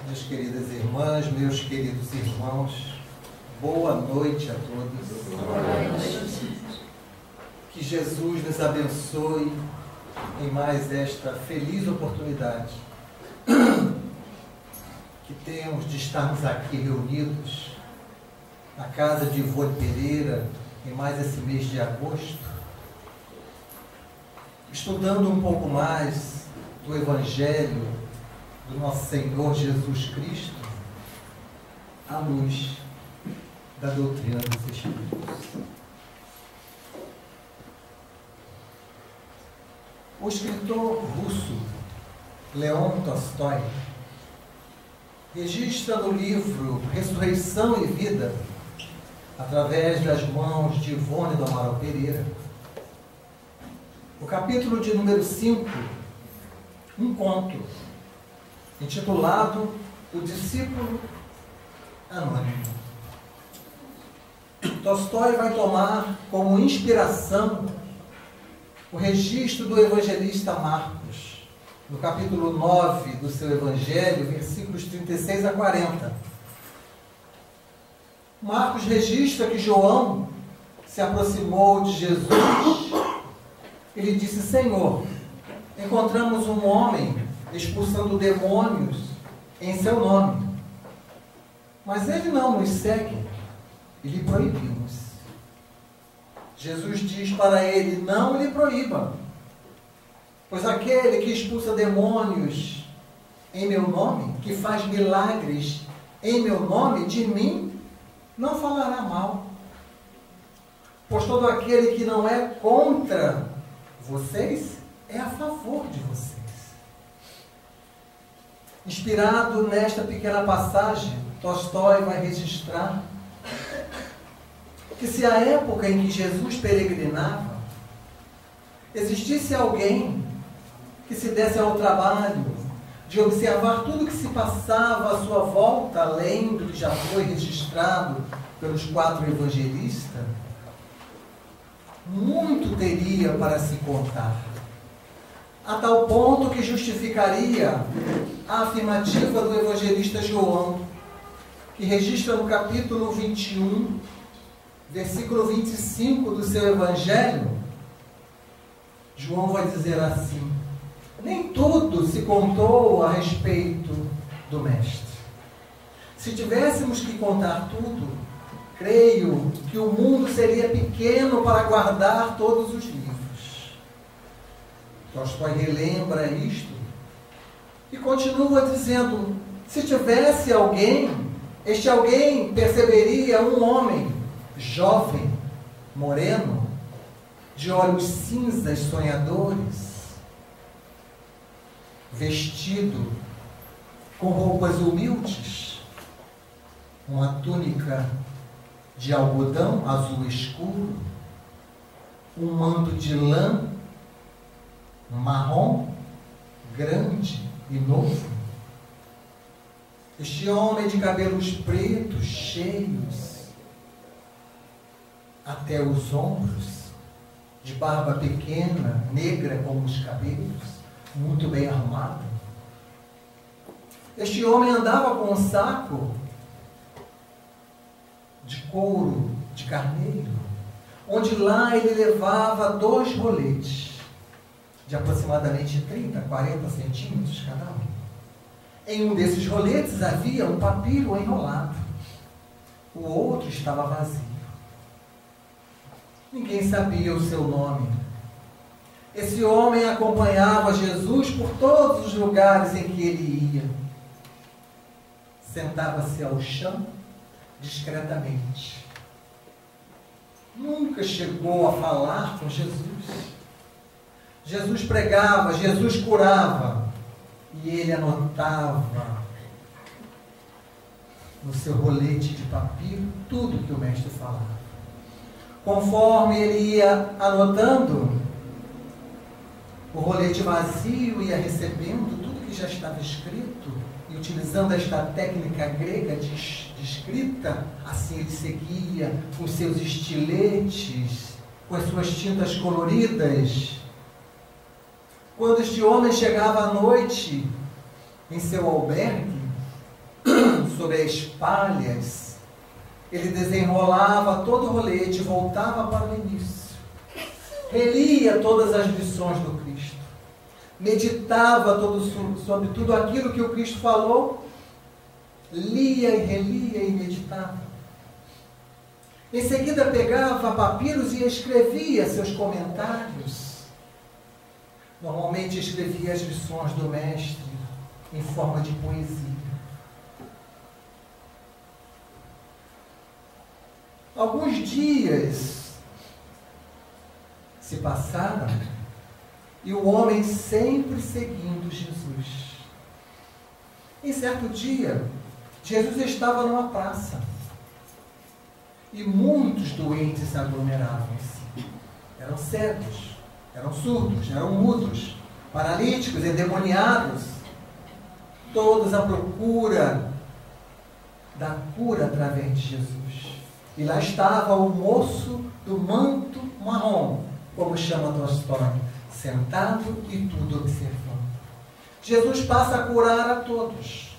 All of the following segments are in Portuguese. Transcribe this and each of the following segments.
Minhas queridas irmãs, meus queridos irmãos, boa noite a todos. Boa noite. Que Jesus nos abençoe em mais esta feliz oportunidade que temos de estarmos aqui reunidos na casa de Ivone Pereira em mais esse mês de agosto, estudando um pouco mais do Evangelho do nosso Senhor Jesus Cristo à luz da doutrina dos Espíritos. O escritor russo Leon Tolstói registra no livro Ressurreição e Vida, através das mãos de Ivone do Amaral Pereira, o capítulo de número 5, um conto, intitulado O Discípulo Anônimo. Tolstói vai tomar como inspiração o registro do evangelista Marcos, no capítulo 9 do seu Evangelho, versículos 36 a 40. Marcos registra que João se aproximou de Jesus e lhe disse: Senhor, encontramos um homem expulsando demônios em seu nome, mas ele não nos segue e lhe proibimos. Jesus diz para ele: não lhe proíba, pois aquele que expulsa demônios em meu nome, que faz milagres em meu nome, de mim não falará mal. Pois todo aquele que não é contra vocês é a favor de vocês. Inspirado nesta pequena passagem, Tolstói vai registrar que se a época em que Jesus peregrinava existisse alguém que se desse ao trabalho de observar tudo o que se passava à sua volta, além do que já foi registrado pelos 4 evangelistas, muito teria para se contar, a tal ponto que justificaria a afirmativa do evangelista João, que registra no capítulo 21, versículo 25 do seu Evangelho. João vai dizer assim: nem tudo se contou a respeito do Mestre. Se tivéssemos que contar tudo, creio que o mundo seria pequeno para guardar todos os livros. Tolstói relembra isto e continua dizendo: se tivesse alguém, este alguém perceberia um homem jovem, moreno, de olhos cinzas sonhadores, vestido com roupas humildes, uma túnica de algodão azul escuro, um manto de lã marrom, grande e novo. Este homem de cabelos pretos, cheios até os ombros, de barba pequena, negra como os cabelos, muito bem arrumado. Este homem andava com um saco de couro de carneiro, onde lá ele levava 2 roletes, de aproximadamente 30, 40 centímetros cada um. Em um desses roletes havia um papiro enrolado, o outro estava vazio. Ninguém sabia o seu nome. Esse homem acompanhava Jesus por todos os lugares em que ele ia. Sentava-se ao chão discretamente. Nunca chegou a falar com Jesus. Jesus pregava, Jesus curava, e ele anotava no seu rolete de papiro tudo que o mestre falava. Conforme ele ia anotando, o rolete vazio ia recebendo tudo que já estava escrito, e utilizando esta técnica grega de escrita, assim ele seguia com seus estiletes, com as suas tintas coloridas. Quando este homem chegava à noite em seu albergue, sobre as palhas, ele desenrolava todo o rolete e voltava para o início. Relia todas as lições do Cristo. Meditava sobre tudo aquilo que o Cristo falou. Lia e relia e meditava. Em seguida pegava papiros e escrevia seus comentários. Normalmente escrevia as lições do Mestre em forma de poesia. Alguns dias se passaram e o homem sempre seguindo Jesus. Em certo dia, Jesus estava numa praça e muitos doentes se aglomeravam-se. Eram cegos, eram surdos, eram mudos, paralíticos, endemoniados, todos à procura da cura através de Jesus. E lá estava o moço do manto marrom, como chama Tolstói, sentado e tudo observando. Jesus passa a curar a todos.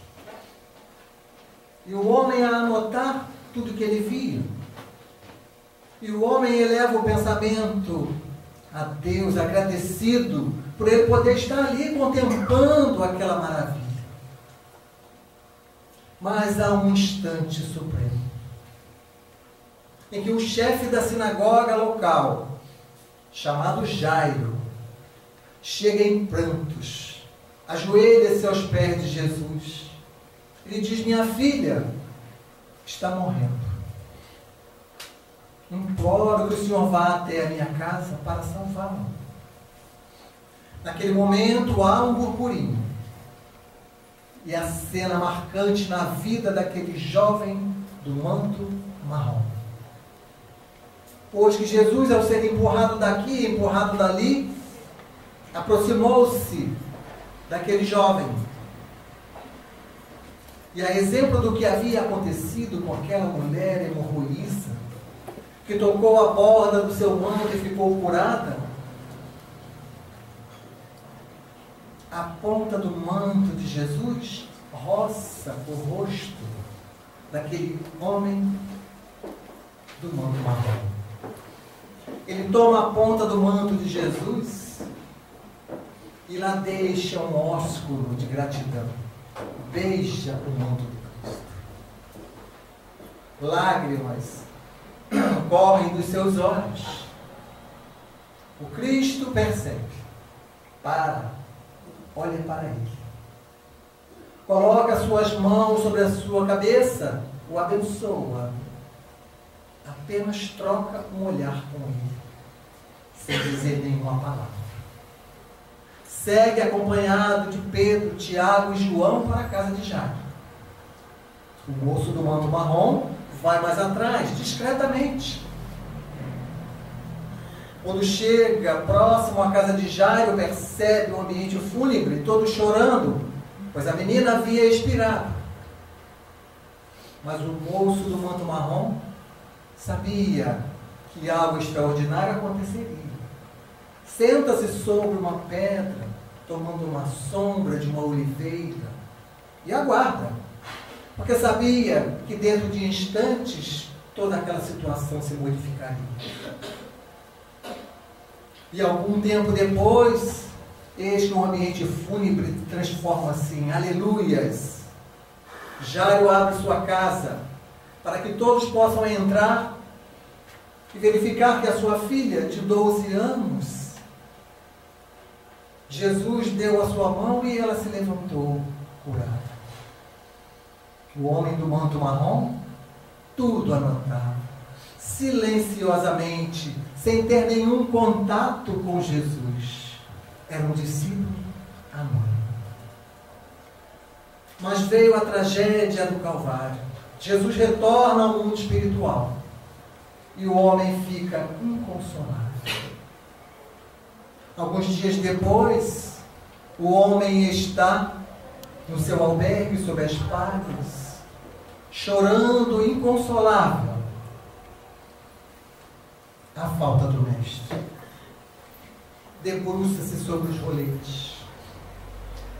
E o homem a anotar tudo que ele via. E o homem eleva o pensamento a Deus, agradecido por ele poder estar ali contemplando aquela maravilha. Mas há um instante supremo, em que o chefe da sinagoga local, chamado Jairo, chega em prantos, ajoelha-se aos pés de Jesus. Ele diz: minha filha está morrendo. Imploro que o Senhor vá até a minha casa para salvá-la. Naquele momento há um burburinho. E a cena marcante na vida daquele jovem do manto marrom. Pois que Jesus, ao ser empurrado daqui, empurrado dali, aproximou-se daquele jovem. E a exemplo do que havia acontecido com aquela mulher hemorroíça, que tocou a borda do seu manto e ficou curada, a ponta do manto de Jesus roça o rosto daquele homem do manto marrom. Ele toma a ponta do manto de Jesus e lá deixa um ósculo de gratidão. Beija o manto de Cristo. Lágrimas correm dos seus olhos. O Cristo percebe. Olha para ele. Coloca suas mãos sobre a sua cabeça, o abençoa. Apenas troca um olhar com ele, sem dizer nenhuma palavra. Segue acompanhado de Pedro, Tiago e João para a casa de Jairo. O moço do manto marrom vai mais atrás, discretamente. Quando chega próximo à casa de Jairo, percebe o ambiente fúnebre, todos chorando, pois a menina havia expirado. Mas o moço do manto marrom sabia que algo extraordinário aconteceria. Senta-se sobre uma pedra, tomando uma sombra de uma oliveira, e aguarda, porque sabia que dentro de instantes toda aquela situação se modificaria. E algum tempo depois, eis que um ambiente fúnebre transforma-se em aleluias. Jairo abre sua casa para que todos possam entrar e verificar que a sua filha de 12 anos, Jesus deu a sua mão e ela se levantou curada. O homem do manto marrom, tudo anotava, silenciosamente, sem ter nenhum contato com Jesus. Era um discípulo anônimo. Mas veio a tragédia do Calvário. Jesus retorna ao mundo espiritual e o homem fica inconsolável. Alguns dias depois, o homem está no seu albergue sob as palhas, chorando inconsolável a falta do Mestre. Debruça-se sobre os roletes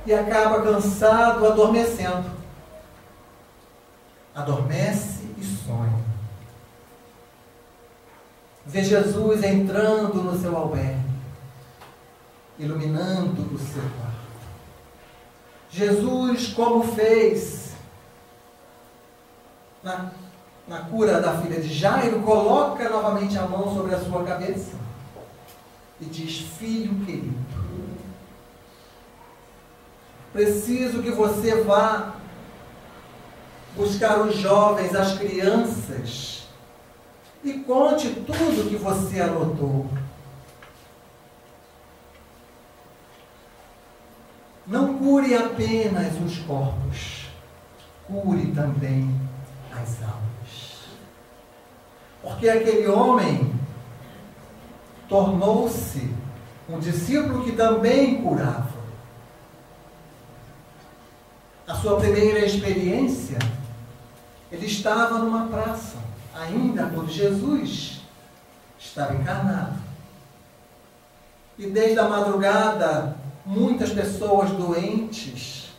e acaba cansado, adormecendo. adormece e sonha. Vê Jesus entrando no seu albergue, iluminando o seu quarto. Jesus, como fez na cura da filha de Jairo, coloca novamente a mão sobre a sua cabeça e diz: filho querido, preciso que você vá buscar os jovens, as crianças, e conte tudo que você anotou. Não cure apenas os corpos, cure também as almas. Porque aquele homem tornou-se um discípulo que também curava. A sua primeira experiência, ele estava numa praça, ainda quando Jesus estava encarnado. E desde a madrugada, muitas pessoas doentes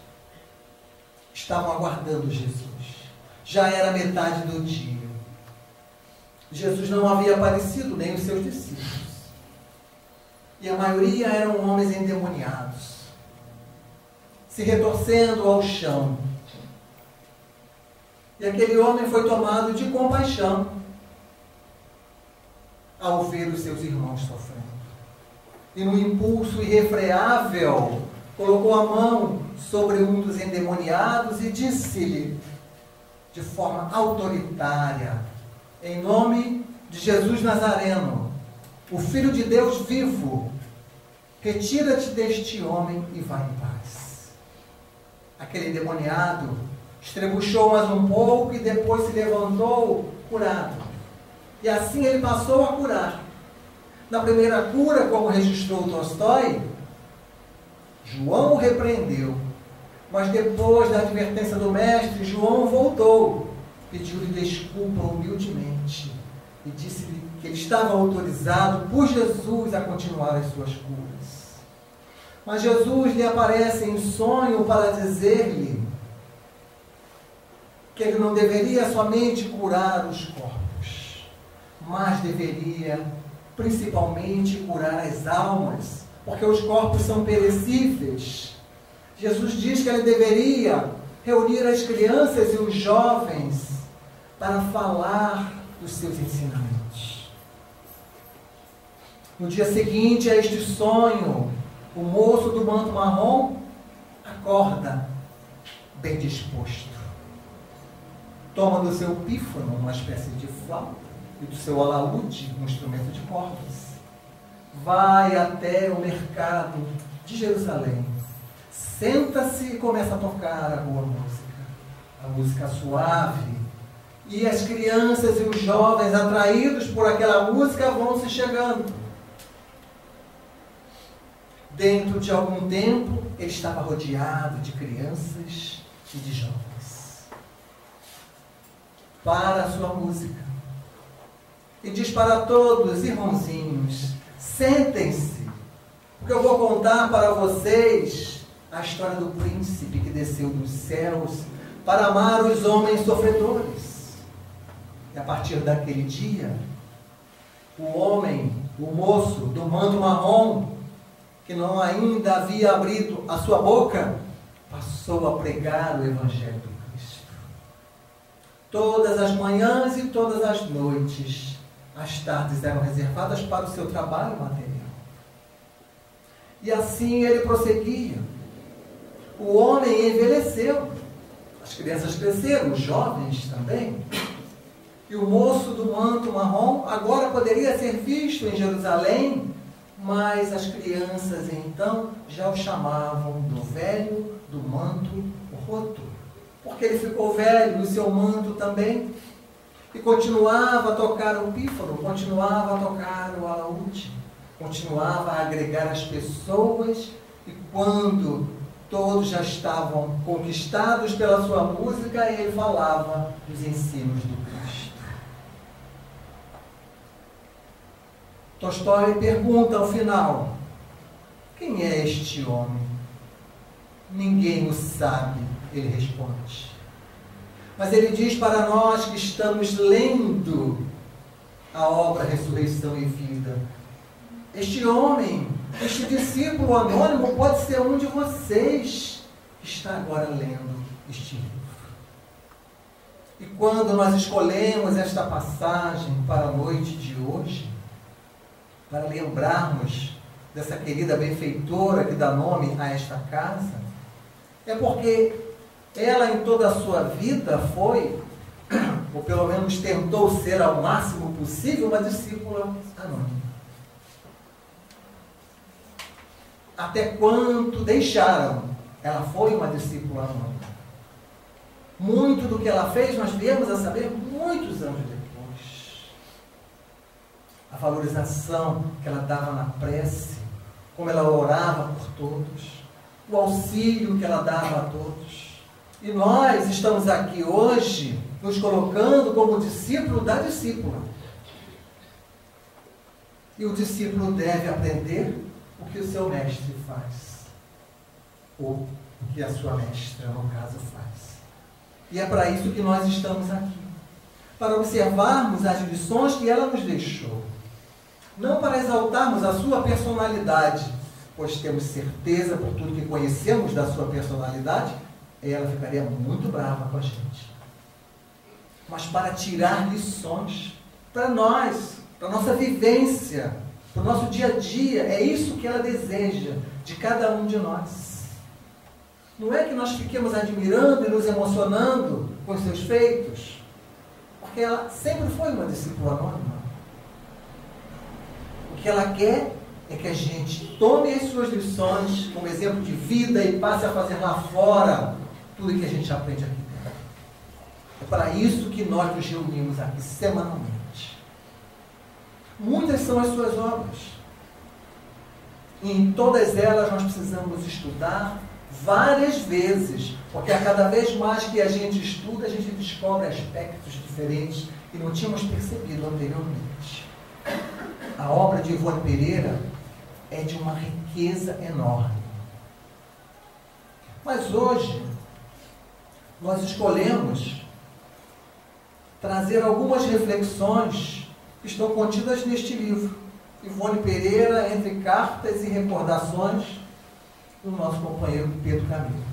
estavam aguardando Jesus. Já era metade do dia. Jesus não havia aparecido, nem os seus discípulos. E a maioria eram homens endemoniados, se retorcendo ao chão. E aquele homem foi tomado de compaixão ao ver os seus irmãos sofrendo. E no impulso irrefreável, colocou a mão sobre um dos endemoniados e disse-lhe, de forma autoritária, em nome de Jesus Nazareno, o Filho de Deus vivo, retira-te deste homem e vai em paz. Aquele endemoniado estrebuchou mais um pouco e depois se levantou curado. E assim ele passou a curar. Na primeira cura, como registrou Tolstói, João o repreendeu. Mas depois da advertência do mestre, João voltou, pediu-lhe desculpa humildemente e disse-lhe que ele estava autorizado por Jesus a continuar as suas curas. Mas Jesus lhe aparece em sonho para dizer-lhe que ele não deveria somente curar os corpos, mas deveria principalmente curar as almas, porque os corpos são perecíveis. Jesus diz que ele deveria reunir as crianças e os jovens para falar dos seus ensinamentos. No dia seguinte a este sonho, o moço do manto marrom acorda bem disposto. Toma do seu pífano uma espécie de flauta e do seu alaúde um instrumento de cordas. Vai até o mercado de Jerusalém. Senta-se e começa a tocar a boa música. A música suave. E as crianças e os jovens, atraídos por aquela música, vão se chegando. Dentro de algum tempo, ele estava rodeado de crianças e de jovens. Para a sua música. E diz para todos, irmãozinhos, sentem-se, porque eu vou contar para vocês a história do príncipe que desceu dos céus para amar os homens sofredores. E a partir daquele dia, o homem, o moço do manto marrom, que não ainda havia abrido a sua boca, passou a pregar o Evangelho do Cristo. Todas as manhãs e todas as noites, as tardes eram reservadas para o seu trabalho material. E assim ele prosseguia. O homem envelheceu, as crianças cresceram, os jovens também. E o moço do manto marrom agora poderia ser visto em Jerusalém, mas as crianças então já o chamavam do velho do manto roto, porque ele ficou velho, o seu manto também, e continuava a tocar o pífano, continuava a tocar o alaúde, continuava a agregar as pessoas, e quando todos já estavam conquistados pela sua música, ele falava dos ensinos do Cristo. Tolstói pergunta ao final: quem é este homem? Ninguém o sabe, ele responde. Mas ele diz para nós que estamos lendo a obra Ressurreição e Vida. Este homem, este discípulo anônimo pode ser um de vocês que está agora lendo este livro. E quando nós escolhemos esta passagem para a noite de hoje, para lembrarmos dessa querida benfeitora que dá nome a esta casa, é porque ela em toda a sua vida foi, ou pelo menos tentou ser ao máximo possível, uma discípula anônima. Até quanto deixaram, ela foi uma discípula anônima. Muito do que ela fez nós viemos a saber muitos anos depois. A valorização que ela dava na prece, como ela orava por todos, o auxílio que ela dava a todos. E nós estamos aqui hoje nos colocando como discípulo da discípula. E o discípulo deve aprender o que o seu mestre faz, ou o que a sua mestra, no caso, faz. E é para isso que nós estamos aqui, para observarmos as lições que ela nos deixou, não para exaltarmos a sua personalidade, pois temos certeza, por tudo que conhecemos da sua personalidade, ela ficaria muito brava com a gente, mas para tirar lições para nós, para a nossa vivência, para o nosso dia a dia. É isso que ela deseja de cada um de nós. Não é que nós fiquemos admirando e nos emocionando com os seus feitos, porque ela sempre foi uma discípula anônima. O que ela quer é que a gente tome as suas lições como exemplo de vida e passe a fazer lá fora tudo que a gente aprende aqui dentro. É para isso que nós nos reunimos aqui semanalmente. Muitas são as suas obras. E em todas elas nós precisamos estudar várias vezes, porque a cada vez mais que a gente estuda, a gente descobre aspectos diferentes que não tínhamos percebido anteriormente. A obra de Ivone Pereira é de uma riqueza enorme. Mas hoje, nós escolhemos trazer algumas reflexões que estão contidas neste livro. Ivone Pereira, entre cartas e recordações do nosso companheiro Pedro Camilo.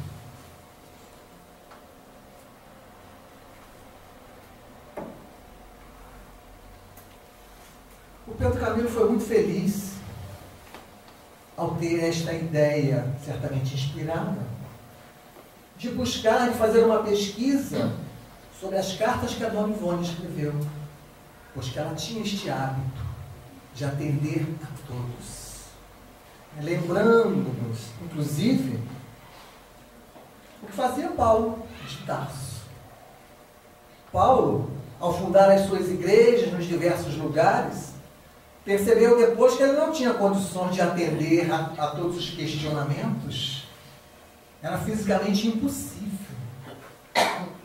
O Pedro Camilo foi muito feliz ao ter esta ideia, certamente inspirada, de buscar, de fazer uma pesquisa sobre as cartas que a Dona Ivone escreveu, pois que ela tinha este hábito de atender a todos. Lembrando-nos, inclusive, o que fazia Paulo de Tarso. Paulo, ao fundar as suas igrejas nos diversos lugares, percebeu depois que ele não tinha condições de atender a todos os questionamentos. Era fisicamente impossível.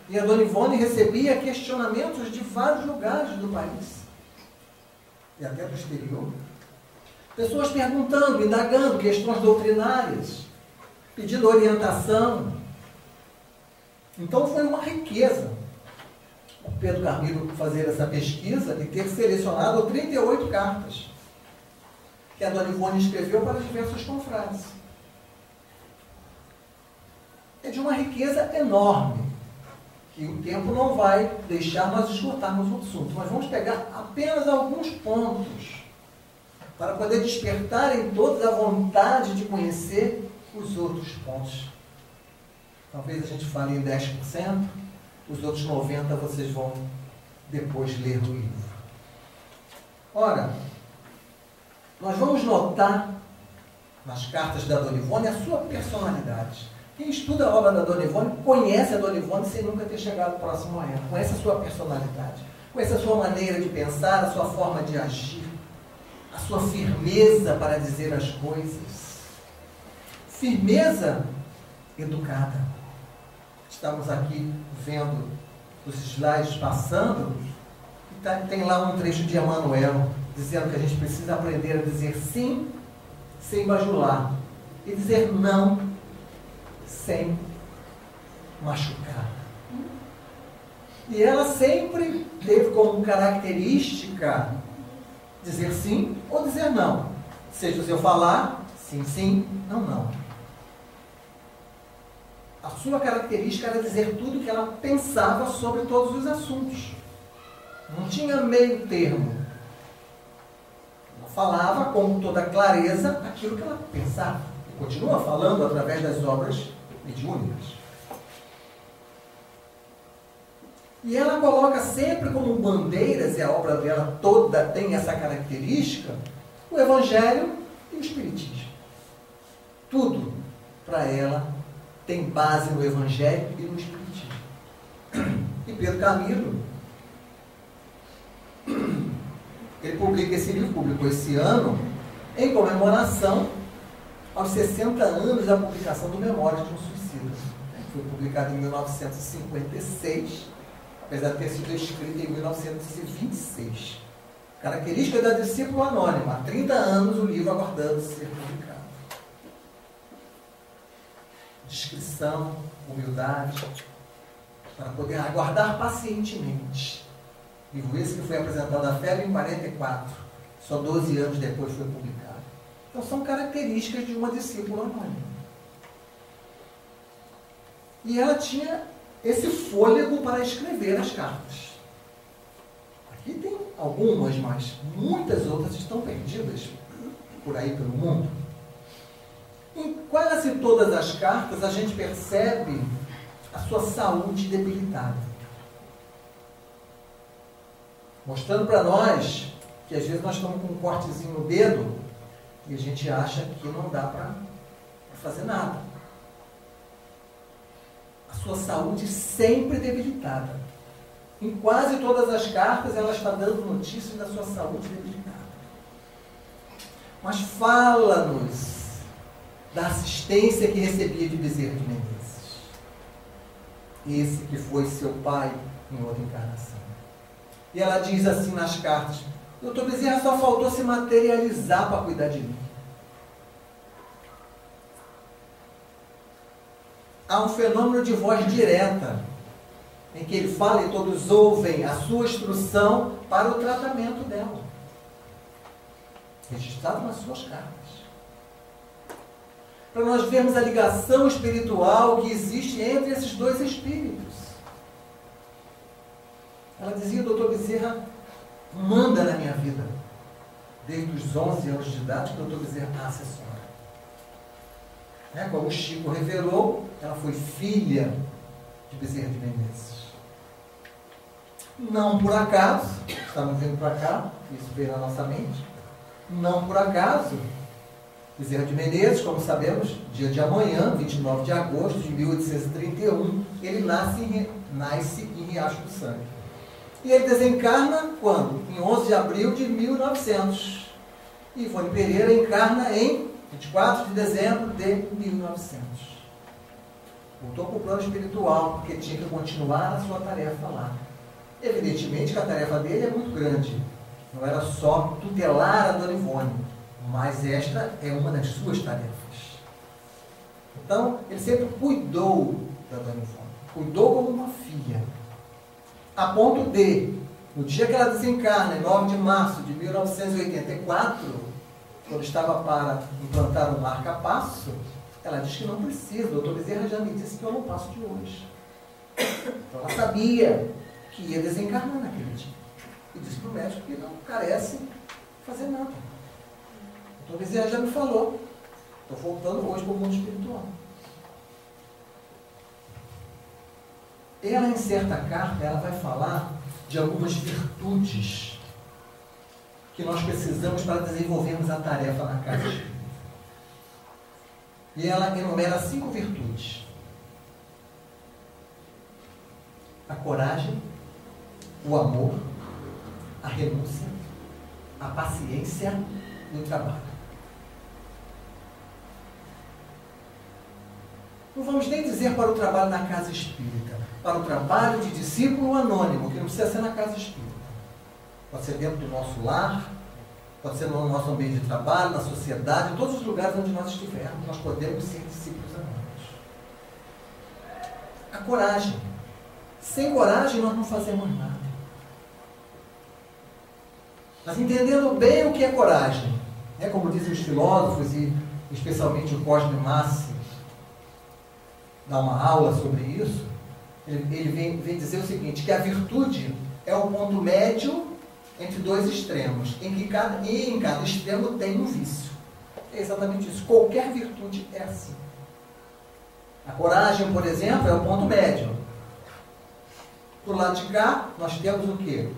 E a Dona Ivone recebia questionamentos de vários lugares do país, e até do exterior. Pessoas perguntando, indagando questões doutrinárias, pedindo orientação. Então foi uma riqueza o Pedro Camilo fazer essa pesquisa e ter selecionado 38 cartas que a Dona Ivone escreveu para diversos confrades. É de uma riqueza enorme, que o tempo não vai deixar nós esgotarmos o assunto. Mas vamos pegar apenas alguns pontos para poder despertar em todos a vontade de conhecer os outros pontos. Talvez a gente fale em 10%, os outros 90% vocês vão depois ler o livro. Ora, nós vamos notar nas cartas da Dona Ivone a sua personalidade. Quem estuda a obra da Dona Ivone conhece a Dona Ivone sem nunca ter chegado próximo a ela. Conhece a sua personalidade, conhece a sua maneira de pensar, a sua forma de agir, a sua firmeza para dizer as coisas. Firmeza educada. Estamos aqui vendo os slides passando, e tem lá um trecho de Emmanuel, dizendo que a gente precisa aprender a dizer sim sem bajular, e dizer não sem machucar. E ela sempre teve como característica dizer sim ou dizer não. Seja o seu falar, sim, sim, não, não. A sua característica era dizer tudo o que ela pensava sobre todos os assuntos. Não tinha meio termo. Ela falava com toda clareza aquilo que ela pensava. E continua falando através das obras mediúnicas. E ela coloca sempre como bandeiras, e a obra dela toda tem essa característica, o Evangelho e o Espiritismo. Tudo para ela tem base no Evangelho e no Espiritismo. E Pedro Camilo, ele publica esse livro, publicou esse ano, em comemoração aos 60 anos da publicação do Memórias de um Suicida. Foi publicado em 1956, apesar de ter sido escrito em 1926. Característica da discípula anônima, há 30 anos o livro aguardando ser publicado. Discrição, humildade, para poder aguardar pacientemente. Livro esse que foi apresentado à FEB em 44, só 12 anos depois foi publicado. Então são características de uma discípula anônima. E ela tinha esse fôlego para escrever as cartas. Aqui tem algumas, mas muitas outras estão perdidas por aí pelo mundo. Em quase todas as cartas a gente percebe a sua saúde debilitada. Mostrando para nós que às vezes nós estamos com um cortezinho no dedo e a gente acha que não dá para fazer nada. A sua saúde sempre debilitada. Em quase todas as cartas ela está dando notícias da sua saúde debilitada. Mas fala-nos da assistência que recebia de Bezerra de Menezes. Esse que foi seu pai em outra encarnação. E ela diz assim nas cartas: Dr. Bezerra só faltou se materializar para cuidar de mim. Há um fenômeno de voz direta, em que ele fala e todos ouvem a sua instrução para o tratamento dela. Registrado nas suas cartas. Para nós vermos a ligação espiritual que existe entre esses dois espíritos. Ela dizia: Dr. Bezerra manda na minha vida. Desde os 11 anos de idade que o Dr. Bezerra é assessora. Como o Chico revelou, ela foi filha de Bezerra de Menezes. Não por acaso, estamos vindo para cá, isso veio na nossa mente, não por acaso, Bezerra de Menezes, como sabemos, dia de amanhã, 29 de agosto de 1831, ele nasce em Riacho do Sangue. E ele desencarna quando? Em 11 de abril de 1900. E Ivone Pereira encarna em 24 de dezembro de 1900. Voltou para o plano espiritual, porque tinha que continuar a sua tarefa lá. Evidentemente que a tarefa dele é muito grande. Não era só tutelar a Dona Ivone, mas esta é uma das suas tarefas. Então, ele sempre cuidou da Dona Ivone. Cuidou como uma filha. A ponto de, no dia que ela desencarna, em 9 de março de 1984, quando estava para implantar um marca-passo, ela diz que não precisa. O Dr. Bezerra já me disse que eu não passo de hoje. Então ela sabia que ia desencarnar naquele dia. E disse para o médico que não carece fazer nada. O Dr. Bezerra já me falou. Estou voltando hoje para o mundo espiritual. Ela, em certa carta, ela vai falar de algumas virtudes que nós precisamos para desenvolvermos a tarefa na casa espírita. E ela enumera 5 virtudes: a coragem, o amor, a renúncia, a paciência e o trabalho. Não vamos nem dizer para o trabalho na casa espírita, para o trabalho de discípulo anônimo, que não precisa ser na casa espírita. Pode ser dentro do nosso lar, pode ser no nosso ambiente de trabalho, na sociedade, em todos os lugares onde nós estivermos, nós podemos ser discípulos anônimos. A coragem. Sem coragem nós não fazemos nada. Mas entendendo bem o que é coragem, como dizem os filósofos, e especialmente o Cosme Massi dá uma aula sobre isso, ele vem dizer o seguinte, que a virtude é o ponto médio entre dois extremos, em cada extremo tem um vício. É exatamente isso. Qualquer virtude é assim. A coragem, por exemplo, é o ponto médio. Do lado de cá, nós temos o quê?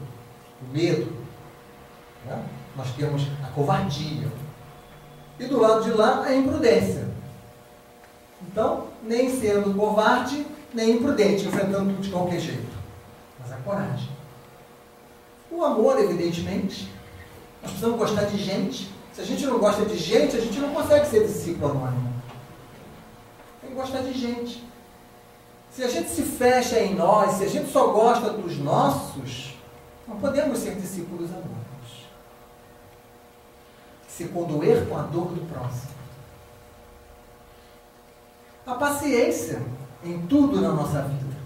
O medo. Né? Nós temos a covardia. E do lado de lá, a imprudência. Então, nem sendo covarde, nem imprudente, enfrentando tudo de qualquer jeito. Mas a coragem. O amor, evidentemente. Nós precisamos gostar de gente. Se a gente não gosta de gente, a gente não consegue ser discípulo anônimo. Tem que gostar de gente. Se a gente se fecha em nós, se a gente só gosta dos nossos, não podemos ser discípulos anônimos. Se condoer com a dor do próximo. A paciência em tudo na nossa vida.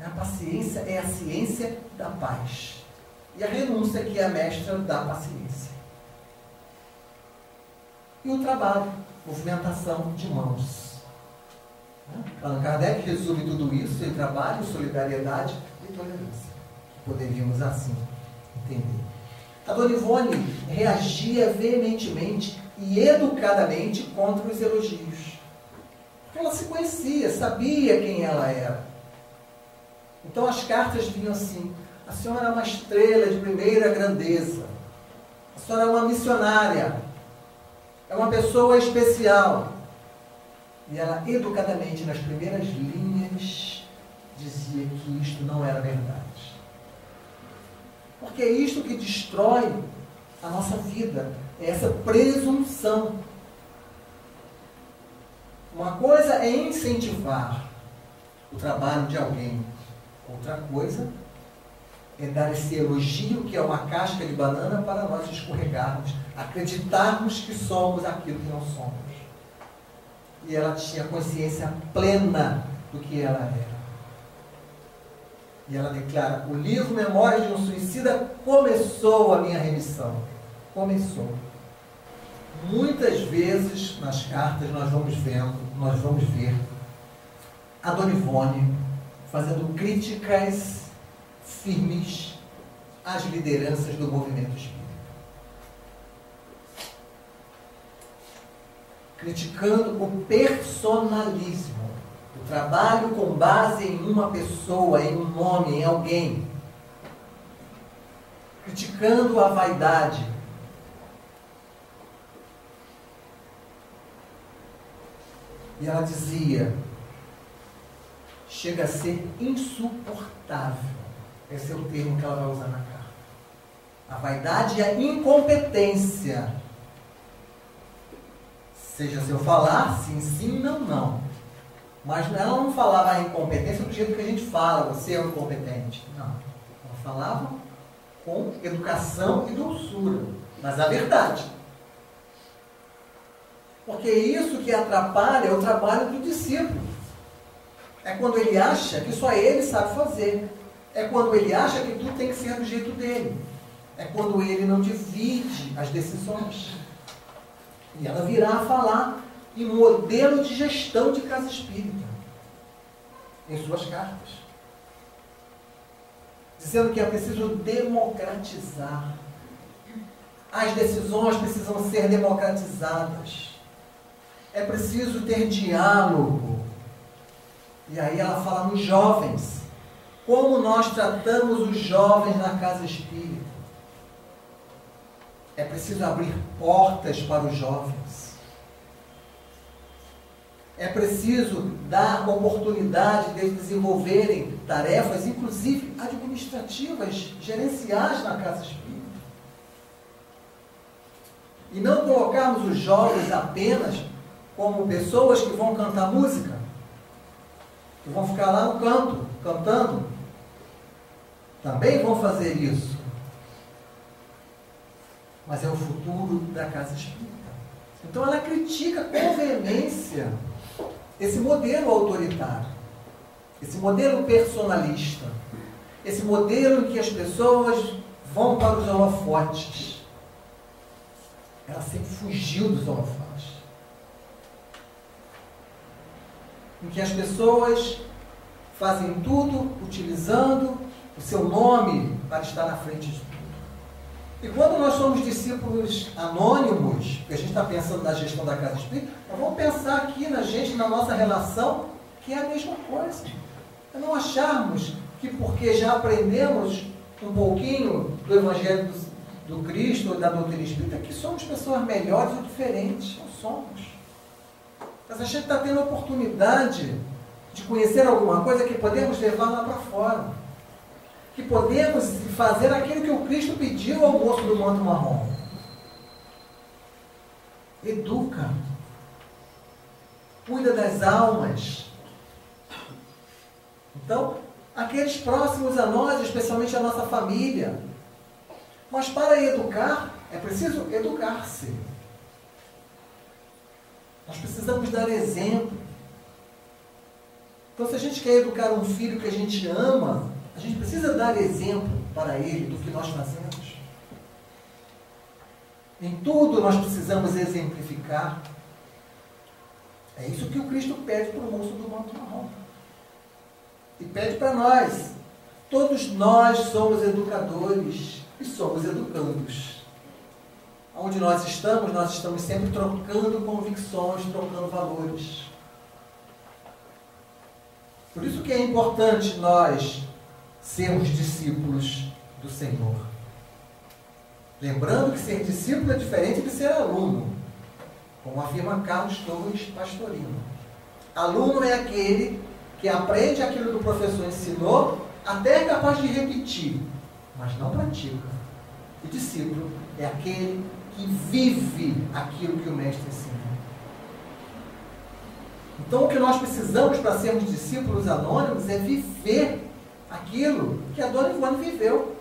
A paciência é a ciência da paz. E a renúncia que é a mestra da paciência. E o trabalho, movimentação de mãos. Allan Kardec resume tudo isso em trabalho, solidariedade e tolerância. Poderíamos assim entender. A Dona Ivone reagia veementemente e educadamente contra os elogios. Porque ela se conhecia, sabia quem ela era. Então as cartas vinham assim: a senhora é uma estrela de primeira grandeza. A senhora é uma missionária. É uma pessoa especial. E ela, educadamente, nas primeiras linhas, dizia que isto não era verdade. Porque é isto que destrói a nossa vida. É essa presunção. Uma coisa é incentivar o trabalho de alguém. Outra coisa é dar esse elogio, que é uma casca de banana, para nós escorregarmos, acreditarmos que somos aquilo que não somos. E ela tinha consciência plena do que ela era. E ela declara: o livro Memórias de um Suicida começou a minha remissão. Começou. Muitas vezes nas cartas nós vamos ver a Dona Ivone fazendo críticas firmes às lideranças do movimento espírita. Criticando o personalismo, o trabalho com base em uma pessoa, em um nome, em alguém. Criticando a vaidade. E ela dizia: chega a ser insuportável. Esse é o termo que ela vai usar na carta. A vaidade e a incompetência. Seja se eu falar, sim, sim, não, não. Mas ela não falava a incompetência do jeito que a gente fala, você é um incompetente. Não. Ela falava com educação e doçura. Mas a verdade. Porque isso que atrapalha é o trabalho do discípulo. É quando ele acha que só ele sabe fazer. É quando ele acha que tudo tem que ser do jeito dele. É quando ele não divide as decisões. E ela virá a falar em modelo de gestão de casa espírita, em suas cartas. Dizendo que é preciso democratizar. As decisões precisam ser democratizadas. É preciso ter diálogo. E aí ela fala nos jovens. Como nós tratamos os jovens na casa espírita. É preciso abrir portas para os jovens. É preciso dar oportunidade de eles desenvolverem tarefas, inclusive administrativas, gerenciais na casa espírita. E não colocarmos os jovens apenas como pessoas que vão cantar música, que vão ficar lá no canto, cantando. Também vão fazer isso. Mas é o futuro da casa espírita. Então ela critica com veemência esse modelo autoritário. esse modelo personalista, esse modelo em que as pessoas vão para os holofotes. Ela sempre fugiu dos holofotes. Em que as pessoas fazem tudo utilizando o seu nome para estar na frente de tudo. E quando nós somos discípulos anônimos, porque a gente está pensando na gestão da casa espírita, nós vamos pensar aqui na gente, na nossa relação, que é a mesma coisa. É não acharmos que porque já aprendemos um pouquinho do Evangelho do Cristo ou da doutrina espírita, que somos pessoas melhores ou diferentes. Não somos. Mas a gente está tendo a oportunidade de conhecer alguma coisa que podemos levar lá para fora. Que podemos fazer aquilo que o Cristo pediu ao moço do manto marrom. Educa. Cuida das almas. Então, aqueles próximos a nós, especialmente a nossa família. Mas para educar, é preciso educar-se. Nós precisamos dar exemplo. Então, se a gente quer educar um filho que a gente ama, a gente precisa dar exemplo para ele do que nós fazemos. Em tudo nós precisamos exemplificar. É isso que o Cristo pede para o moço do manto marrom. E pede para nós. Todos nós somos educadores e somos educandos. Onde nós estamos sempre trocando convicções, trocando valores. Por isso que é importante nós sermos discípulos do Senhor. Lembrando que ser discípulo é diferente de ser aluno, como afirma Carlos Torres Pastorino. Aluno é aquele que aprende aquilo que o professor ensinou, até é capaz de repetir, mas não pratica. E discípulo é aquele que vive aquilo que o mestre ensina. Então, o que nós precisamos para sermos discípulos anônimos é viver aquilo que a Dona Ivone viveu.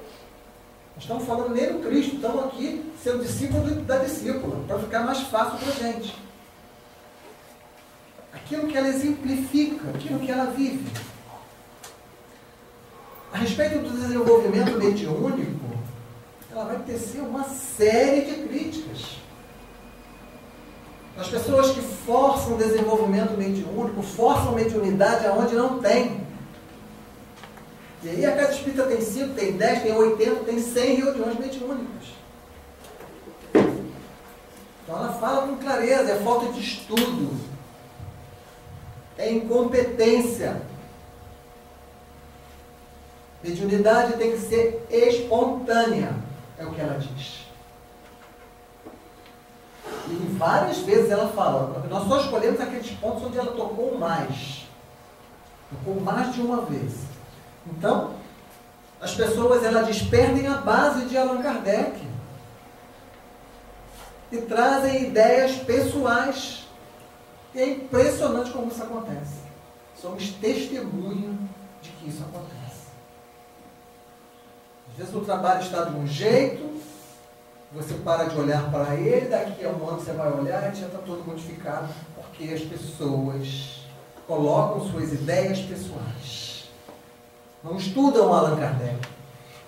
Nós estamos falando nele o Cristo, estamos aqui sendo discípulo da discípula, para ficar mais fácil para a gente. Aquilo que ela exemplifica, aquilo que ela vive. A respeito do desenvolvimento mediúnico, ela vai tecer uma série de críticas. As pessoas que forçam o desenvolvimento mediúnico, forçam mediunidade aonde não tem. E aí a casa espírita tem 5, tem 10, tem 80, tem 100 reuniões mediúnicas. Então ela fala com clareza, é falta de estudo, é incompetência. Mediunidade tem que ser espontânea, é o que ela diz. E várias vezes ela fala, nós só escolhemos aqueles pontos onde ela tocou mais. Tocou mais de uma vez. Então, as pessoas, ela diz, perdem a base de Allan Kardec. E trazem ideias pessoais. E é impressionante como isso acontece. Somos testemunha de que isso acontece. Às vezes o trabalho está de um jeito, você para de olhar para ele, daqui a um ano você vai olhar e já está todo modificado, porque as pessoas colocam suas ideias pessoais. Não estudam Allan Kardec.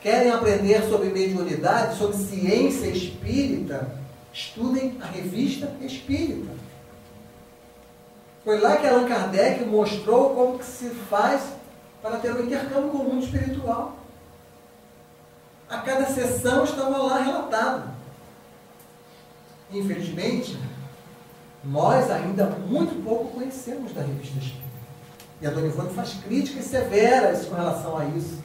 Querem aprender sobre mediunidade, sobre ciência espírita, estudem a revista Espírita. Foi lá que Allan Kardec mostrou como que se faz para ter um intercâmbio com o mundo espiritual. A cada sessão estava lá relatado. Infelizmente, nós ainda muito pouco conhecemos da revista Espírita. E a Dona Ivone faz críticas severas com relação a isso.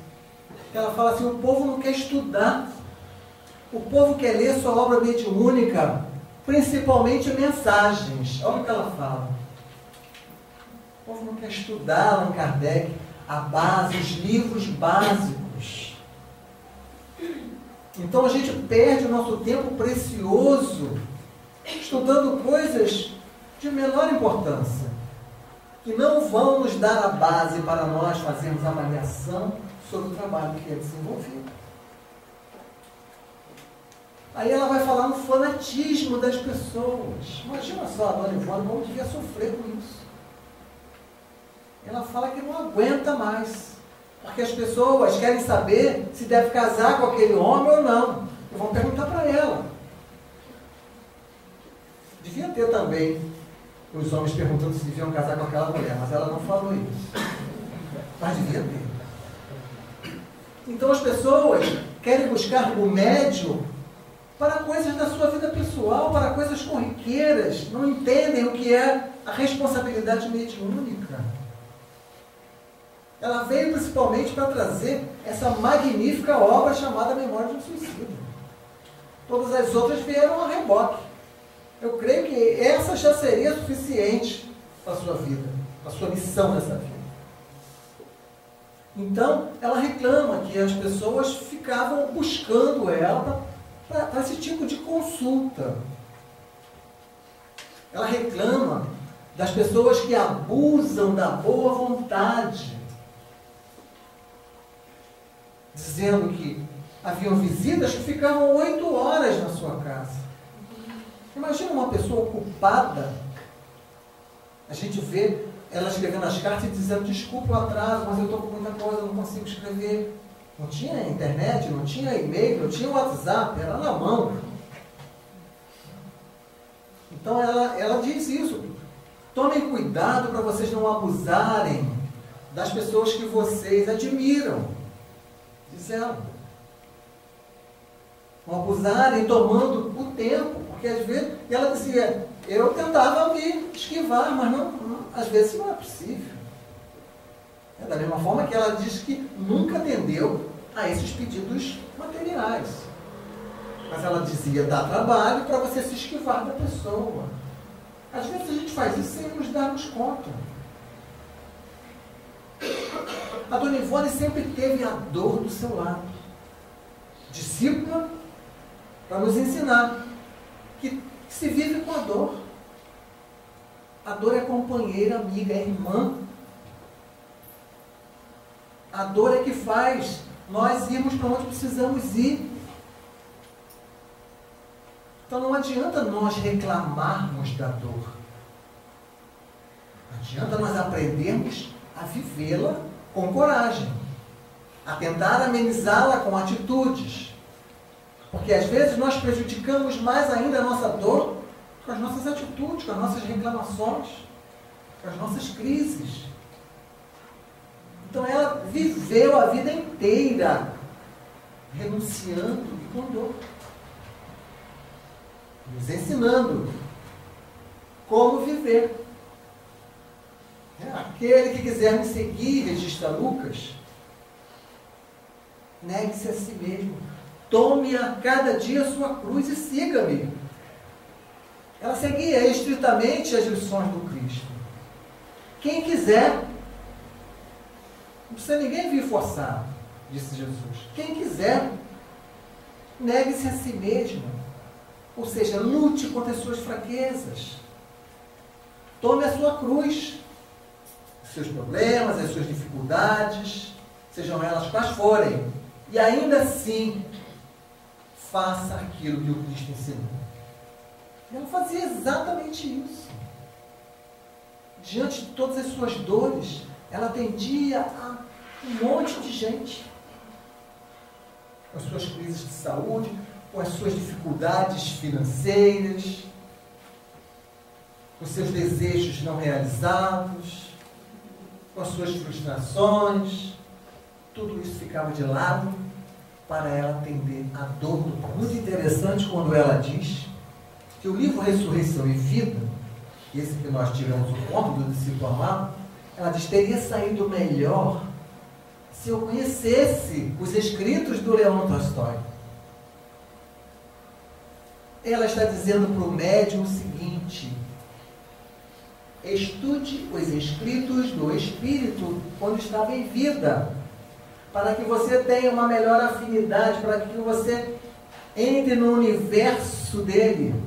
Ela fala assim, o povo não quer estudar. O povo quer ler sua obra mediúnica, principalmente mensagens. Olha o que ela fala. O povo não quer estudar Allan Kardec, a base, os livros básicos. Então a gente perde o nosso tempo precioso estudando coisas de menor importância, que não vão nos dar a base para nós fazermos avaliação sobre o trabalho que é desenvolvido. Aí ela vai falar no fanatismo das pessoas. Imagina só a Dona Ivone como devia sofrer com isso. ela fala que não aguenta mais. Porque as pessoas querem saber se deve casar com aquele homem ou não. E vão perguntar para ela. Devia ter também os homens perguntando se deviam casar com aquela mulher, mas ela não falou isso. Mas devia ter. Então as pessoas querem buscar o médium para coisas da sua vida pessoal, para coisas corriqueiras. Não entendem o que é a responsabilidade mediúnica. Ela veio principalmente para trazer essa magnífica obra chamada Memória de um Suicida. Todas as outras vieram a reboque. Eu creio que essa já seria suficiente para a sua vida, para a sua missão nessa vida. Então, ela reclama que as pessoas ficavam buscando ela para esse tipo de consulta. Ela reclama das pessoas que abusam da boa vontade, dizendo que haviam visitas que ficavam 8 horas na sua casa. Imagina uma pessoa ocupada. A gente vê ela escrevendo as cartas e dizendo: desculpa o atraso, mas eu estou com muita coisa, não consigo escrever. Não tinha internet, não tinha e-mail, não tinha WhatsApp, era na mão. Então ela diz isso. Tomem cuidado para vocês não abusarem das pessoas que vocês admiram. Diz ela. Não abusarem tomando o tempo. Porque às vezes, e ela dizia, eu tentava me esquivar, mas às vezes não é possível. Da mesma forma que ela diz que nunca atendeu a esses pedidos materiais. Mas ela dizia, dá trabalho para você se esquivar da pessoa. Às vezes a gente faz isso sem nos darmos conta. A Dona Ivone sempre teve a dor do seu lado. Discípula para nos ensinar que se vive com a dor. A dor é companheira, amiga, é irmã. A dor é que faz nós irmos para onde precisamos ir. Então não adianta nós reclamarmos da dor. Não adianta nós aprendermos a vivê-la com coragem. A tentar amenizá-la com atitudes. Porque às vezes nós prejudicamos mais ainda a nossa dor com as nossas atitudes, com as nossas reclamações, com as nossas crises. Então ela viveu a vida inteira renunciando e com dor. Nos ensinando como viver. Aquele que quiser me seguir, registra Lucas, negue-se a si mesmo. Tome a cada dia a sua cruz e siga-me. Ela seguia estritamente as lições do Cristo. Quem quiser, não precisa ninguém vir forçar, disse Jesus. Quem quiser, negue-se a si mesmo. Ou seja, lute contra as suas fraquezas. Tome a sua cruz. Os seus problemas, as suas dificuldades, sejam elas quais forem. E ainda assim, faça aquilo que o Cristo ensinou. E ela fazia exatamente isso. Diante de todas as suas dores, ela atendia a um monte de gente. Com as suas crises de saúde, com as suas dificuldades financeiras, com os seus desejos não realizados, com as suas frustrações. Tudo isso ficava de lado para ela atender a dor do povo. Muito interessante quando ela diz que o livro Ressurreição e Vida, esse que nós tivemos o conto do discípulo amado, ela diz, teria saído melhor se eu conhecesse os escritos do Leão Tolstói. Ela está dizendo para o médium o seguinte: estude os escritos do Espírito quando estava em vida, para que você tenha uma melhor afinidade, para que você entre no universo dele,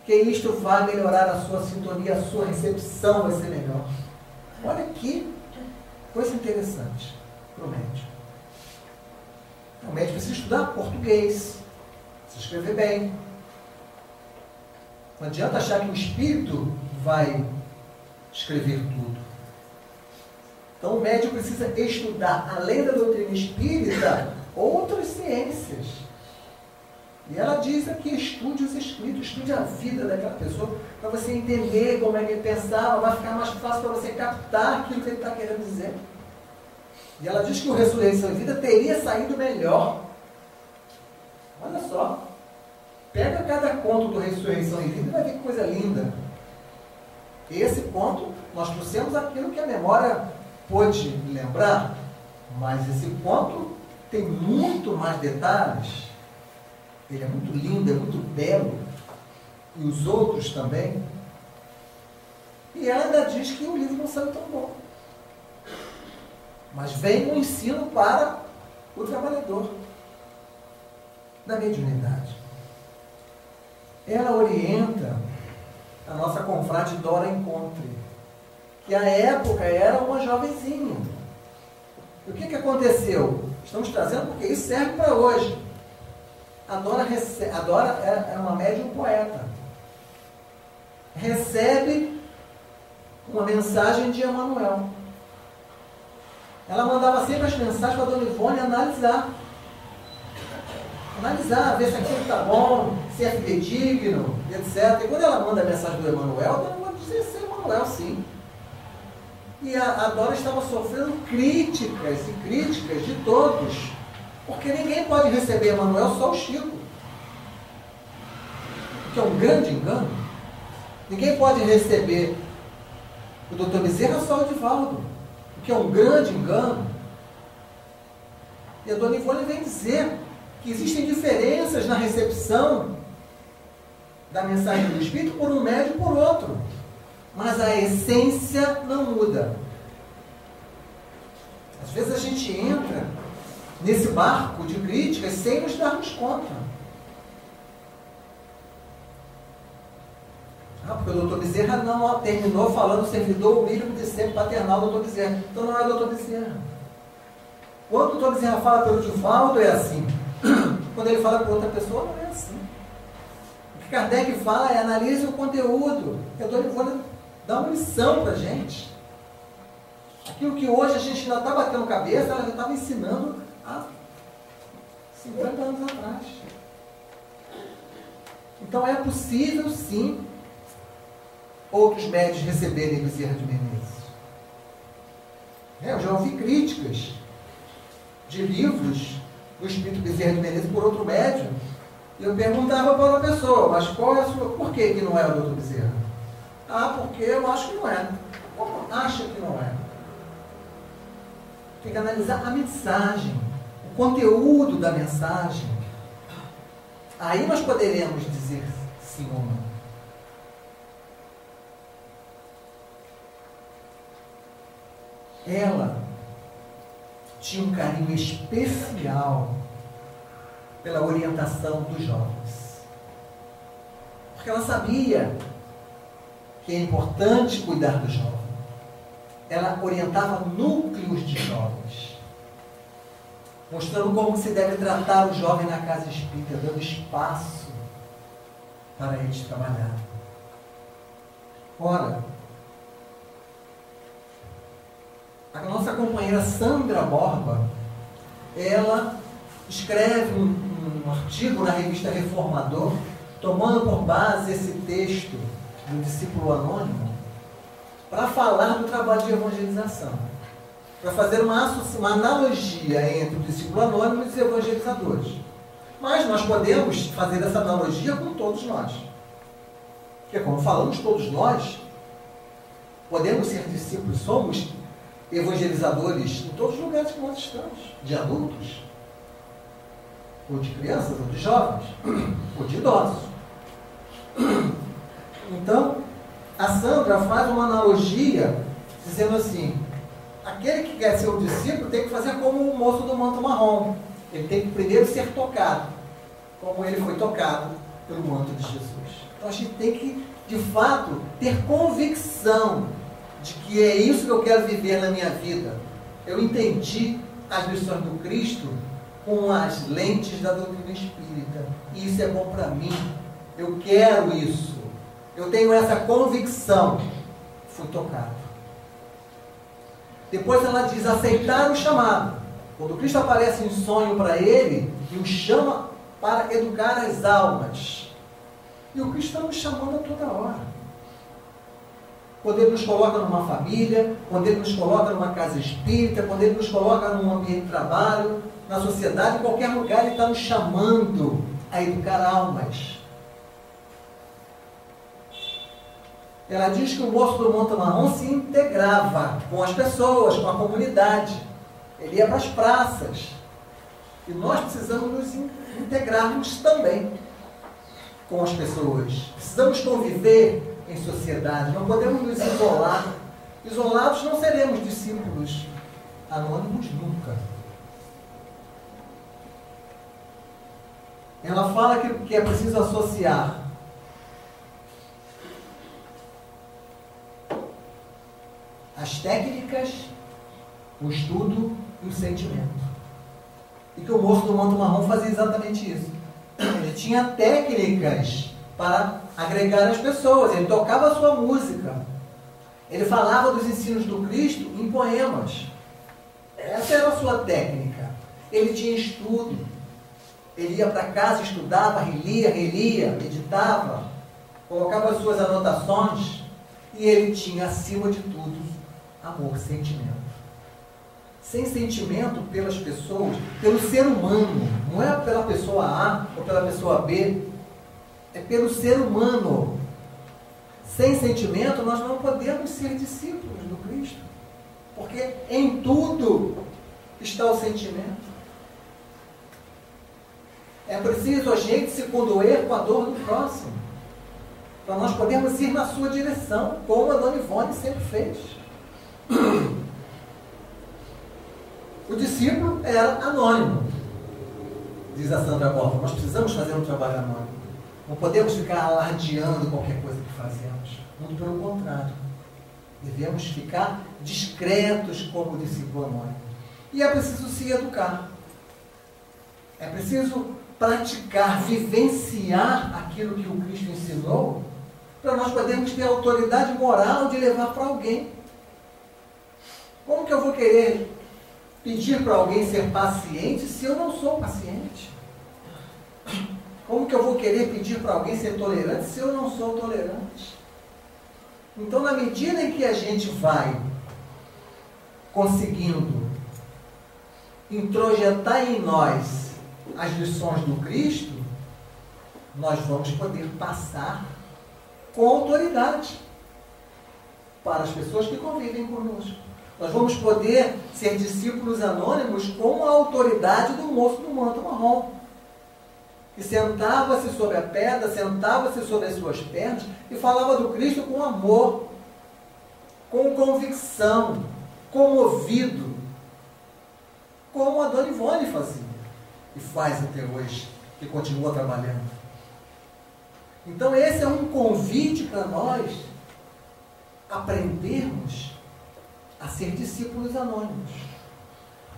que isto vai melhorar a sua sintonia, a sua recepção vai ser melhor. Olha que coisa interessante para o médium. O médium precisa estudar português, precisa escrever bem. Não adianta achar que o Espírito vai escrever tudo. Então o médium precisa estudar, além da doutrina espírita, outras ciências. E ela diz aqui, estude os escritos, estude a vida daquela pessoa, para você entender como é que ele pensava, vai ficar mais fácil para você captar aquilo que ele está querendo dizer. E ela diz que o Ressurreição e Vida teria saído melhor. Olha só, pega cada conto do Ressurreição e Vida e vai ver que coisa linda. Esse conto, nós trouxemos aquilo que a memória pôde lembrar, mas esse conto tem muito mais detalhes. Ele é muito lindo, é muito belo. E os outros também. E ela ainda diz que o livro não saiu tão bom. Mas vem um ensino para o trabalhador da mediunidade. Ela orienta a nossa confrade Dora Encontre, que à época era uma jovenzinha. E o que aconteceu? Estamos trazendo porque isso serve para hoje. A Dora é uma médium poeta. Recebe uma mensagem de Emmanuel. Ela mandava sempre as mensagens para a Dona Ivone analisar. Analisar, ver se aquilo está bom, se é fidedigno, etc. E quando ela manda a mensagem do Emmanuel, ela pode dizer se é Emmanuel, sim. E a Dora estava sofrendo críticas e críticas de todos. Porque ninguém pode receber Emmanuel, só o Chico. Que é um grande engano. Ninguém pode receber o Dr. Bezerra, só o Divaldo. Que é um grande engano. E a Dona Ivone vem dizer que existem diferenças na recepção da mensagem do Espírito por um médium e por outro. Mas a essência não muda. Às vezes a gente entra nesse barco de críticas sem nos darmos conta. Porque o doutor Bezerra não terminou falando servidor humilde de sempre paternal do doutor Bezerra. Então não é doutor Bezerra. Quando o doutor Bezerra fala pelo Divaldo, é assim. Quando ele fala por outra pessoa, não é assim. O que Kardec fala é analise o conteúdo. E a Dona Ivone dá uma lição para a gente. Aquilo que hoje a gente ainda está batendo cabeça, ela já estava ensinando há 50 anos atrás. Então é possível, sim, outros médios receberem Bezerra de Menezes. Eu já ouvi críticas de livros do Espírito Bezerra de Menezes por outro médium. E eu perguntava para outra pessoa, mas qual é a sua... Por que não é o doutor Bezerra? Porque eu acho que não é. Como acha que não é? Tem que analisar a mensagem, o conteúdo da mensagem. Aí nós poderemos dizer sim ou não. Ela tinha um carinho especial pela orientação dos jovens. Porque ela sabia que é importante cuidar do jovem. Ela orientava núcleos de jovens, mostrando como se deve tratar o jovem na casa espírita, dando espaço para eles trabalharem. Ora, a nossa companheira Sandra Borba, ela escreve um artigo na revista Reformador, tomando por base esse texto do discípulo anônimo, para falar do trabalho de evangelização, para fazer uma analogia entre o discípulo anônimo e os evangelizadores. Mas nós podemos fazer essa analogia com todos nós. Porque, como falamos, todos nós podemos ser discípulos, somos evangelizadores em todos os lugares que nós estamos, de adultos, ou de crianças, ou de jovens, ou de idosos. Então, a Sandra faz uma analogia, dizendo assim, aquele que quer ser um discípulo tem que fazer como o moço do manto marrom. Ele tem que primeiro ser tocado, como ele foi tocado pelo manto de Jesus. Então a gente tem que, de fato, ter convicção de que é isso que eu quero viver na minha vida. Eu entendi as lições do Cristo com as lentes da doutrina espírita. E isso é bom para mim. Eu quero isso. Eu tenho essa convicção. Fui tocado. Depois ela diz aceitar o chamado. Quando Cristo aparece em sonho para ele e o chama para educar as almas. E o Cristo está nos chamando a toda hora. Quando Ele nos coloca numa família, quando Ele nos coloca numa casa espírita, quando Ele nos coloca num ambiente de trabalho, na sociedade, em qualquer lugar, Ele está nos chamando a educar almas. Ela diz que o moço do Monte Marrom se integrava com as pessoas, com a comunidade. Ele ia para as praças. E nós precisamos nos integrarmos também com as pessoas. Precisamos conviver em sociedade. Não podemos nos isolar. Isolados não seremos discípulos anônimos nunca. Ela fala que é preciso associar as técnicas, o estudo e o sentimento. E que o moço do Monte Marrom fazia exatamente isso. Ele tinha técnicas para agregar as pessoas. Ele tocava a sua música. Ele falava dos ensinos do Cristo em poemas. Essa era a sua técnica. Ele tinha estudo. Ele ia para casa, estudava, relia, meditava, colocava as suas anotações. E ele tinha, acima de tudo, amor, sentimento. Sem sentimento pelas pessoas, pelo ser humano. Não é pela pessoa A ou pela pessoa B. É pelo ser humano. Sem sentimento, nós não podemos ser discípulos do Cristo. Porque em tudo está o sentimento. É preciso a gente se condoer com a dor do próximo. Para nós podermos ir na sua direção, como a Dona Ivone sempre fez. O discípulo era anônimo, diz a Sandra Borba. Nós precisamos fazer um trabalho anônimo. Não podemos ficar alardeando qualquer coisa que fazemos. Muito pelo contrário. Devemos ficar discretos como discípulo anônimo. E é preciso se educar. É preciso praticar, vivenciar aquilo que o Cristo ensinou, para nós podermos ter a autoridade moral de levar para alguém. Como que eu vou querer pedir para alguém ser paciente se eu não sou paciente? Como que eu vou querer pedir para alguém ser tolerante se eu não sou tolerante? Então, na medida em que a gente vai conseguindo introjetar em nós as lições do Cristo, nós vamos poder passar com autoridade para as pessoas que convivem conosco. Nós vamos poder ser discípulos anônimos com a autoridade do moço do manto marrom, que sentava-se sobre a pedra, sentava-se sobre as suas pernas e falava do Cristo com amor, com convicção, comovido, como a Dona Ivone fazia e faz até hoje, que continua trabalhando. Então esse é um convite para nós aprendermos a ser discípulos anônimos.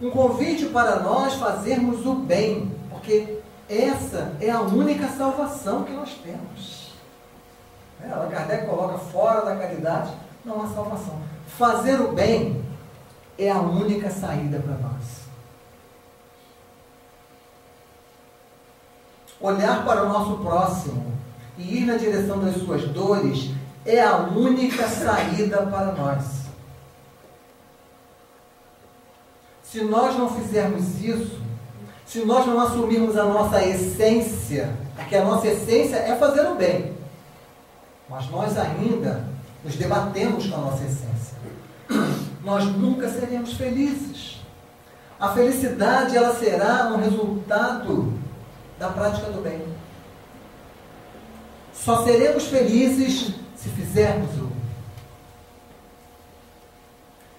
Um convite para nós fazermos o bem, porque essa é a única salvação que nós temos. Allan Kardec coloca fora da caridade não há salvação. Fazer o bem é a única saída para nós. Olhar para o nosso próximo e ir na direção das suas dores é a única saída para nós. Se nós não fizermos isso, se nós não assumirmos a nossa essência, porque a nossa essência é fazer o bem, mas nós ainda nos debatemos com a nossa essência, nós nunca seremos felizes. A felicidade, ela será um resultado da prática do bem. Só seremos felizes se fizermos o bem.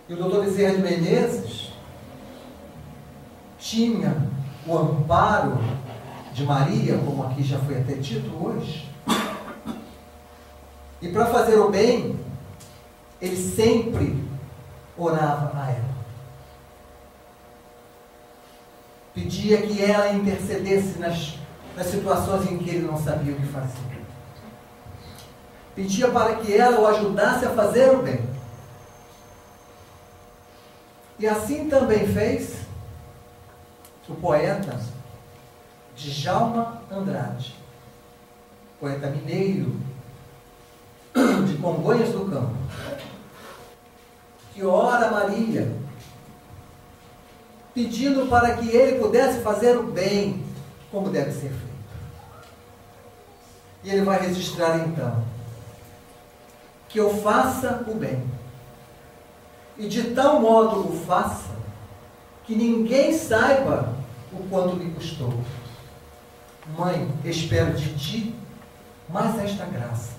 E o Dr. Bezerra de Menezes tinha o amparo de Maria, como aqui já foi até dito hoje, e para fazer o bem, ele sempre orava a ela. Pedia que ela intercedesse nas situações em que ele não sabia o que fazer. Pedia para que ela o ajudasse a fazer o bem. E assim também fez o poeta Djalma Andrade, poeta mineiro de Congonhas do Campo, que ora a Maria, pedindo para que ele pudesse fazer o bem como deve ser feito. E ele vai registrar então: que eu faça o bem, e de tal modo o faça, que ninguém saiba o quanto me custou. Mãe, espero de ti mais esta graça,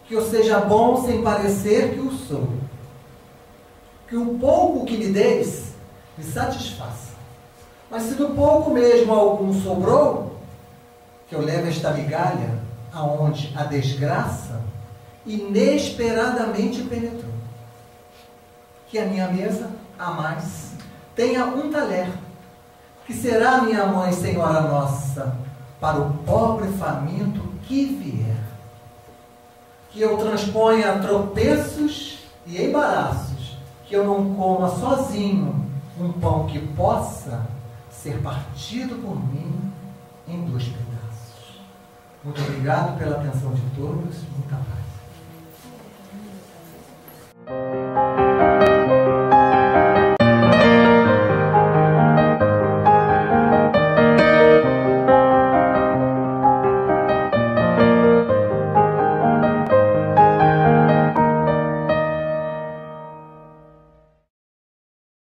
que eu seja bom sem parecer que o sou, que o pouco que me deis me satisfaça, mas se do pouco mesmo algum sobrou, que eu leve esta migalha aonde a desgraça inesperadamente penetrou. Que a minha mesa, a mais, tenha um talher, que será minha mãe, Senhora Nossa, para o pobre faminto que vier. Que eu transponha tropeços e embaraços, que eu não coma sozinho um pão que possa ser partido por mim em 2 pedaços. Muito obrigado pela atenção de todos. Muita paz.